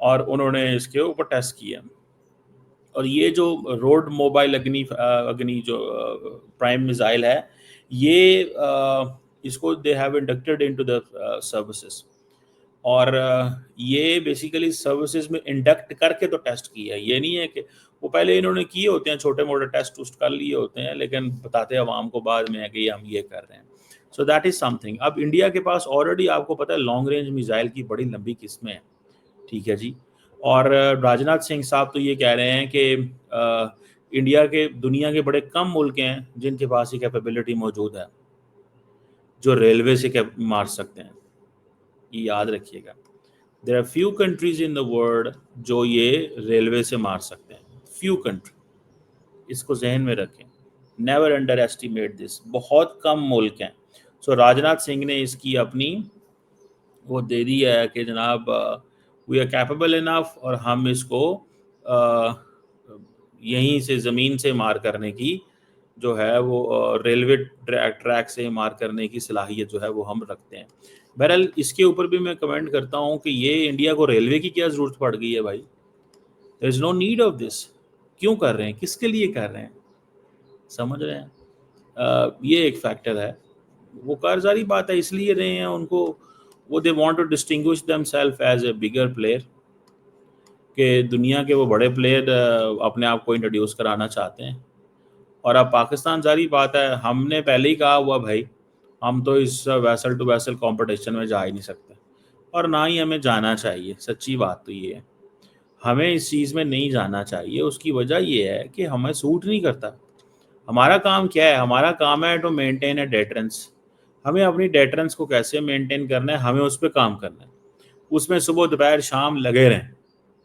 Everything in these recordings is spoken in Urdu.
اور انہوں نے اس کے اوپر ٹیسٹ کیا. اور یہ جو روڈ موبائل اگنی جو پرائم میزائل ہے یہ اس کو they have inducted into the services. اور یہ بیسیکلی سروسز میں انڈکٹ کر کے تو ٹیسٹ کیا ہے. یہ نہیں ہے کہ وہ پہلے انہوں نے کیے ہوتے ہیں چھوٹے موٹے ٹیسٹ ٹوسٹ کر لیے ہوتے ہیں لیکن بتاتے عوام کو بعد میں ہے کہ ہم یہ کر رہے ہیں. سو دیٹ از سم تھنگ. اب انڈیا کے پاس آلریڈی آپ کو پتہ ہے لانگ رینج میزائل کی بڑی لمبی قسمیں ہیں. ٹھیک ہے جی. اور راجناتھ سنگھ صاحب تو یہ کہہ رہے ہیں کہ انڈیا کے دنیا کے بڑے کم ملک ہیں جن کے پاس یہ کیپیبلٹی موجود ہے جو ریلوے سے مار سکتے ہیں. یہ یاد رکھیے گا. There are few countries in the world جو یہ ریلوے سے مار سکتے ہیں. few country. اس کو ذہن میں رکھیں. never underestimate this. بہت کم ملک ہیں. سو راجناتھ سنگھ نے اس کی اپنی وہ دے دی ہے کہ جناب we are capable enough اور ہم اس کو یہیں سے زمین سے مار کرنے کی جو ہے وہ ریلوے ٹریک سے مار کرنے کی صلاحیت جو ہے وہ ہم رکھتے ہیں. بہرحال اس کے اوپر بھی میں کمنٹ کرتا ہوں کہ یہ انڈیا کو ریلوے کی کیا ضرورت پڑ گئی ہے بھائی. there is no need of this. کیوں کر رہے ہیں, کس کے لیے کر رہے ہیں, سمجھ رہے ہیں. یہ ایک فیکٹر ہے. وہ کارزاری بات ہے, اس لیے رہے ہیں ان کو وہ they want to distinguish themselves as a bigger player کہ دنیا کے وہ بڑے پلیئر اپنے آپ کو انٹروڈیوس کرانا چاہتے ہیں. اور اب پاکستان ظاہری بات ہے ہم نے پہلے ہی کہا ہوا بھائی ہم تو اس ویسل ٹو ویسل کمپٹیشن میں جا ہی نہیں سکتے اور نہ ہی ہمیں جانا چاہیے. سچی بات تو یہ ہے ہمیں اس چیز میں نہیں جانا چاہیے. اس کی وجہ یہ ہے کہ ہمیں سوٹ نہیں کرتا. ہمارا کام کیا ہے, ہمارا کام ہے ٹو مینٹین اے ڈیٹرنس. ہمیں اپنی ڈیٹرنس کو کیسے مینٹین کرنا ہے, ہمیں اس پہ کام کرنا ہے. اس میں صبح دوپہر شام لگے رہیں.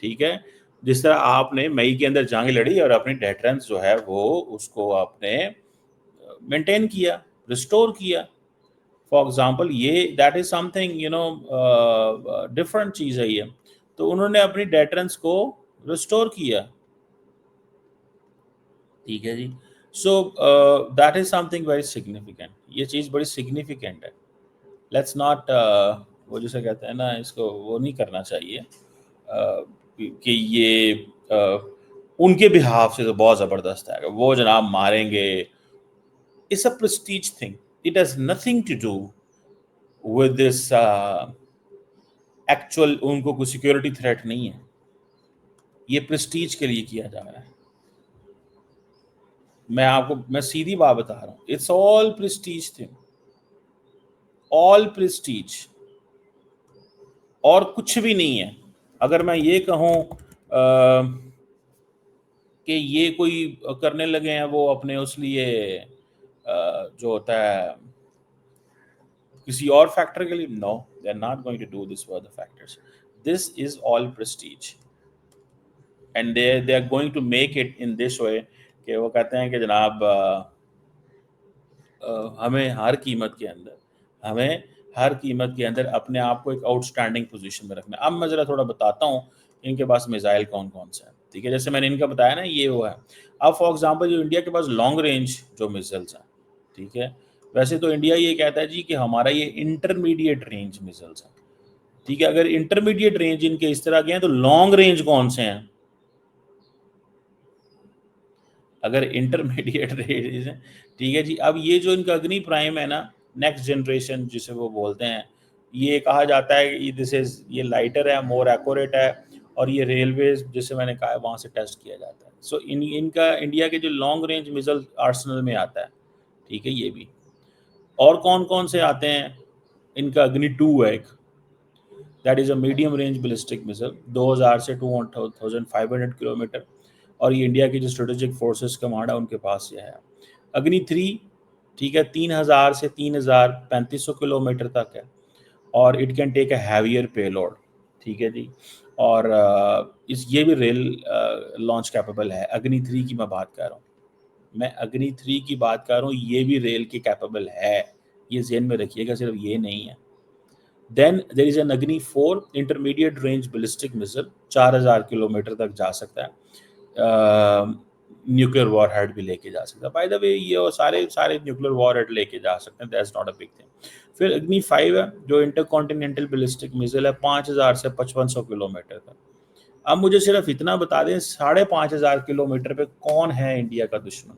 ٹھیک ہے. جس طرح آپ نے مئی کے اندر جنگ لڑی اور اپنی ڈیٹرنس جو ہے وہ اس کو آپ نے مینٹین کیا, ریسٹور کیا. فار ایگزامپل یہ that is some thing different چیز ہے یہ. تو انہوں نے اپنی ڈیٹرنس کو ریسٹور کیا. ٹھیک ہے جی. So that is something very significant. یہ چیز بڑی سگنیفیکینٹ ہے. لیٹس ناٹ وہ جسے کہتے ہیں نا اس کو وہ نہیں کرنا چاہیے کہ یہ ان کے بہاف سے تو بہت زبردست ہے وہ جناب ماریں گے. It's a prestige thing. It has nothing to do with this actual ان کو کوئی سیکیورٹی تھریٹ نہیں ہے. یہ پرسٹیج کے لیے کیا جا رہا ہے. میں آپ کو میں سیدھی بات بتا رہا ہوں. It's all prestige thing. All prestige. اور کچھ بھی نہیں ہے. اگر میں یہ کہوں کہ یہ کوئی کرنے لگے ہیں وہ اپنے اس لیے جو ہوتا ہے کسی اور فیکٹر کے لیے, no they are not going to do this for the factors. This is all prestige and they are going to make it in this way کہ وہ کہتے ہیں کہ جناب ہمیں ہر قیمت کے اندر اپنے آپ کو ایک آؤٹ اسٹینڈنگ پوزیشن میں رکھنا ہے. اب میں ذرا تھوڑا بتاتا ہوں ان کے پاس میزائل کون کون سے ہیں. ٹھیک ہے. جیسے میں نے ان کا بتایا نا یہ وہ ہے. اب فار ایگزامپل جو انڈیا کے پاس لانگ رینج جو میزائلس ہیں, ٹھیک ہے, ویسے تو انڈیا یہ کہتا ہے جی کہ ہمارا یہ انٹرمیڈیٹ رینج میزائلس ہیں. ٹھیک ہے. اگر انٹرمیڈیٹ رینج ان کے اس طرح کے ہیں تو لانگ رینج کون سے ہیں؟ اگر انٹرمیڈیٹ رینج ہیں, ٹھیک ہے جی. اب یہ جو ان کا اگنی پرائم ہے نا, نیکسٹ جنریشن جسے وہ بولتے ہیں, یہ کہا جاتا ہے کہ دس از یہ لائٹر ہے, مور ایکوریٹ ہے, اور یہ ریلویز جسے میں نے کہا وہاں سے ٹیسٹ کیا جاتا ہے. سو ان کا انڈیا کے جو لانگ رینج میزائل آرسنل میں آتا ہے. ٹھیک ہے. یہ بھی اور کون کون سے آتے ہیں, ان کا اگنی 2 ہے ایک, that is a medium range ballistic missile 2000 سے 2500 کلومیٹر, اور یہ انڈیا کی جو اسٹریٹجک فورسز کمانڈ ہے ان کے پاس یہ ہے. اگنی 3, ٹھیک ہے, 3000 سے 3500 کلومیٹر تک ہے, اور it can take a heavier payload. ٹھیک ہے جی. اور یہ بھی ریل لانچ کیپیبل ہے. اگنی 3 کی میں بات کر رہا ہوں, میں اگنی 3 کی بات کر رہا ہوں, یہ بھی ریل کی کیپیبل ہے. یہ ذہن میں رکھیے گا, صرف یہ نہیں ہے. Then there is an Agni 4 intermediate range ballistic missile, 4000 kilometre تک جا سکتا ہے. نیوکلیر وار ہیڈ بھی لے کے جا سکتا ہے. بائی دا وے یہ سارے نیوکلیر وار ہیڈ لے کے جا سکتے ہیں. That's not a big thing. پھر اگنی 5 ہے جو انٹر کانٹیننٹل بیلسٹک میزائل ہے, 5000 سے 5500 کلومیٹر تک. اب مجھے صرف اتنا بتا دیں 5,500 کلومیٹر پہ کون ہے انڈیا کا دشمن؟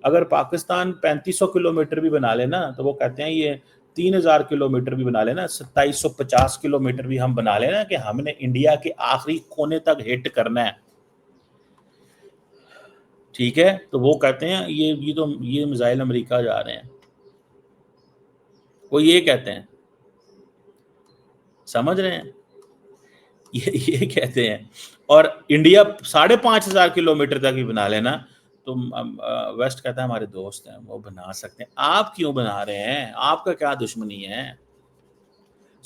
اگر پاکستان 3500 کلومیٹر بھی بنا لے نا تو وہ کہتے ہیں یہ 3,000 کلومیٹر بھی بنا لے نا، 2750 کلومیٹر بھی ہم بنا لے نا کہ ہم نے انڈیا کے آخری کونے تک ہٹ کرنا ہے، ٹھیک ہے، تو وہ کہتے ہیں یہ میزائل امریکہ جا رہے ہیں، وہ یہ کہتے ہیں، سمجھ رہے ہیں، یہ کہتے ہیں، اور انڈیا 5,500 کلومیٹر تک بھی بنا لینا تو ویسٹ کہتا ہے ہمارے دوست ہیں وہ بنا سکتے ہیں، آپ کیوں بنا رہے ہیں؟ آپ کا کیا دشمنی ہے؟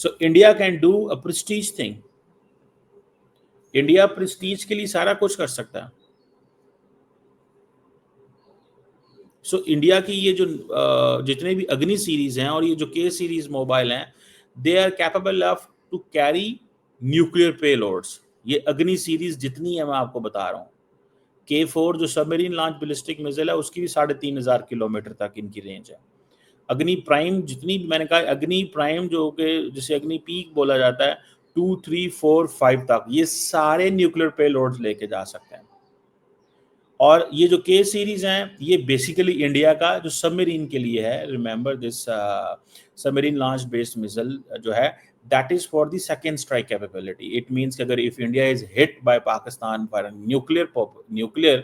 So India can do a prestige thing, India prestige کے لیے سارا کچھ کر سکتا ہے. سو انڈیا کی یہ جو جتنے بھی اگنی سیریز ہیں اور یہ جو کے سیریز موبائل ہیں، they are capable of to carry nuclear payloads. یہ اگنی سیریز جتنی ہے میں آپ کو بتا رہا ہوں، K4 جو سب میرین لانچ بیلسٹک میزائل ہے اس کی بھی 3,500 کلومیٹر تک ان کی رینج ہے. اگنی پرائم جتنی میں نے کہا، اگنی پرائم جو کہ جسے اگنی پیک بولا جاتا ہے 2, 3, 4, 5 تک، یہ سارے نیوکلیئر پے لوڈز لے کے جا سکتے ہیں. اور یہ جو کے سیریز ہیں یہ بیسیکلی انڈیا کا جو سب میرین کے لیے ہے. Remember this sub marine launch based missile جو ہے that is for the second strike capability. It means کہ اگر if India is hit by Pakistan for a nuclear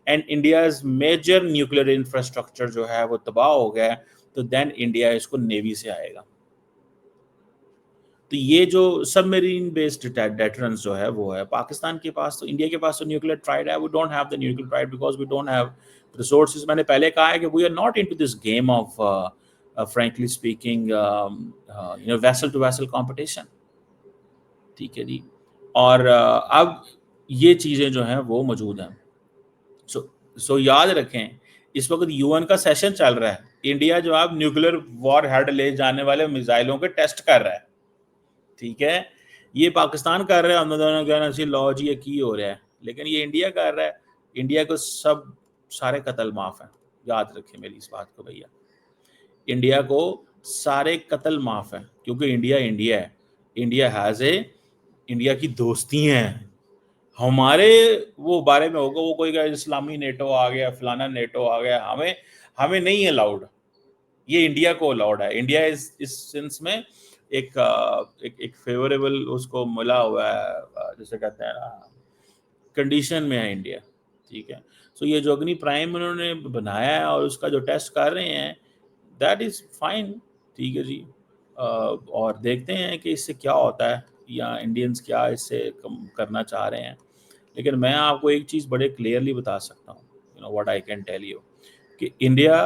and India's major nuclear infrastructure جو ہے وہ تباہ ہو گیا تو then India اس کو نیوی سے آئے گا. تو یہ جو سب میرین بیسڈ ڈیٹرنس جو ہے وہ ہے پاکستان کے پاس. تو انڈیا کے پاس تو نیوکلیئر ٹرائیڈ ہے، we don't have the nuclear triad because we don't have resources. میں نے پہلے کہا ہے کہ we are not into this game of frankly speaking vessel to vessel competition. ٹھیک ہے جی. اور اب یہ چیزیں جو ہیں وہ موجود ہیں. سو یاد رکھیں اس وقت UN کا سیشن چل رہا ہے، انڈیا جو اب نیوکلیئر وار ہیڈ لے جانے والے میزائلوں کے ٹیسٹ کر رہا ہے، ٹھیک ہے. یہ پاکستان کر رہا ہے، ہم دونوں کہنا سی لو جی یہ کی ہو رہا ہے، لیکن یہ انڈیا کر رہا ہے. انڈیا کو سارے قتل معاف ہیں، یاد رکھیں میری اس بات کو بھیا، انڈیا کو سارے قتل معاف ہیں کیونکہ انڈیا ہے. انڈیا ہیز اے، انڈیا کی دوستی ہیں. ہمارے وہ بارے میں ہوگا وہ کوئی کہ اسلامی نیٹو آ گیا، فلانا نیٹو آ گیا، ہمیں نہیں الاؤڈ، یہ انڈیا کو الاؤڈ ہے. انڈیا اس سینس میں ایک فیوریبل اس کو ملا ہوا ہے، جیسے کہتے ہیں نا کنڈیشن میں ہے انڈیا، ٹھیک ہے. سو یہ جو اگنی پرائم انہوں نے بنایا ہے اور اس کا جو ٹیسٹ کر رہے ہیں دیٹ از فائن، ٹھیک ہے جی. اور دیکھتے ہیں کہ اس سے کیا ہوتا ہے یا انڈینز کیا اس سے کرنا چاہ رہے ہیں. لیکن میں آپ کو ایک چیز بڑے کلیئرلی بتا سکتا ہوں، you know what I can tell you, کہ انڈیا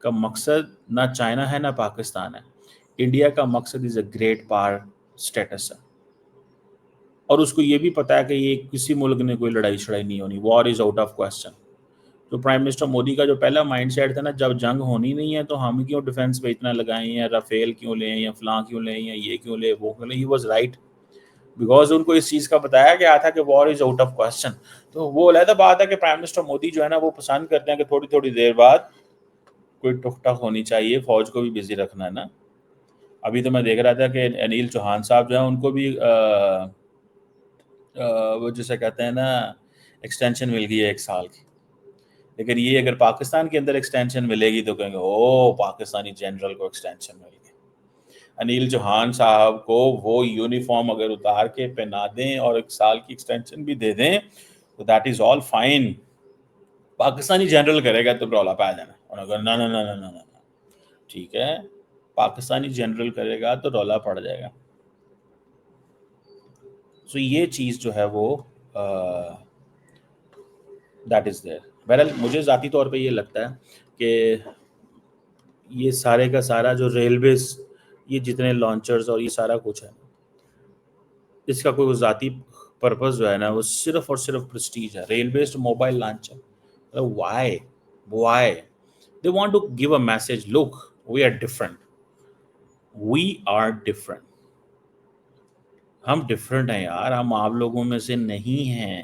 کا مقصد نہ چائنا ہے نہ پاکستان ہے. انڈیا کا مقصد از اے گریٹ پاور اسٹیٹس ہے، اور اس کو یہ بھی پتا ہے کہ یہ کسی ملک نے کوئی لڑائی شڑائی نہیں ہونی، وار از آؤٹ آف کوسچن. تو پرائم منسٹر مودی کا جو پہلا مائنڈ سیٹ تھا نا، جب جنگ ہونی نہیں ہے تو ہم کیوں ڈیفینس پہ اتنا لگائیں، یا رافیل کیوں لیں، یا فلاں کیوں لیں، یا یہ کیوں لیں، وہ کیوں لیں. ہی واز رائٹ بیکاز ان کو اس چیز کا بتایا گیا تھا کہ وار از آؤٹ آف کوسچن. تو وہ علیحدہ بات ہے کہ پرائم منسٹر مودی جو ہے نا وہ پسند کرتے ہیں کہ تھوڑی تھوڑی دیر بعد کوئی ٹک ٹک ہونی چاہیے، فوج کو بھی بزی رکھنا ہے نا. ابھی تو میں دیکھ رہا تھا کہ انیل چوہان صاحب جو ہیں ان کو بھی وہ جسے کہتے ہیں نا ایکسٹینشن مل گئی ہے 1 سال کی. لیکن یہ اگر پاکستان کے اندر ایکسٹینشن ملے گی تو کہیں گے او پاکستانی جنرل کو ایکسٹینشن مل گئی. انیل چوہان صاحب کو وہ یونیفارم اگر اتار کے پہنا دیں اور 1 سال کی ایکسٹینشن بھی دے دیں تو that is all fine. Pakistani general کرے گا تو رولا پا جانا، اور اگر نہ ٹھیک ہے پاکستانی جنرل کرے گا تو رولا پڑ جائے گا. سو یہ چیز جو ہے وہ دیٹ از دیئر. بہرحال مجھے ذاتی طور پہ یہ لگتا ہے کہ یہ سارے کا سارا جو ریلویز، یہ جتنے لانچرز اور یہ سارا کچھ ہے، اس کا کوئی ذاتی پرپز جو ہے نا وہ صرف اور صرف پریسٹیج ہے. Rail based mobile launcher, why they want to give a message, look we are different. ہم ڈفرینٹ ہیں یار، ہم آپ لوگوں میں سے نہیں ہیں.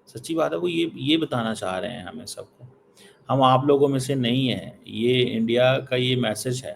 سچی بات ہے، وہ یہ بتانا چاہ رہے ہیں ہمیں سب کو، ہم آپ لوگوں میں سے نہیں ہیں. یہ انڈیا کا یہ میسج ہے.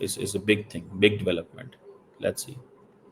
It's a big thing, big development. Let's see.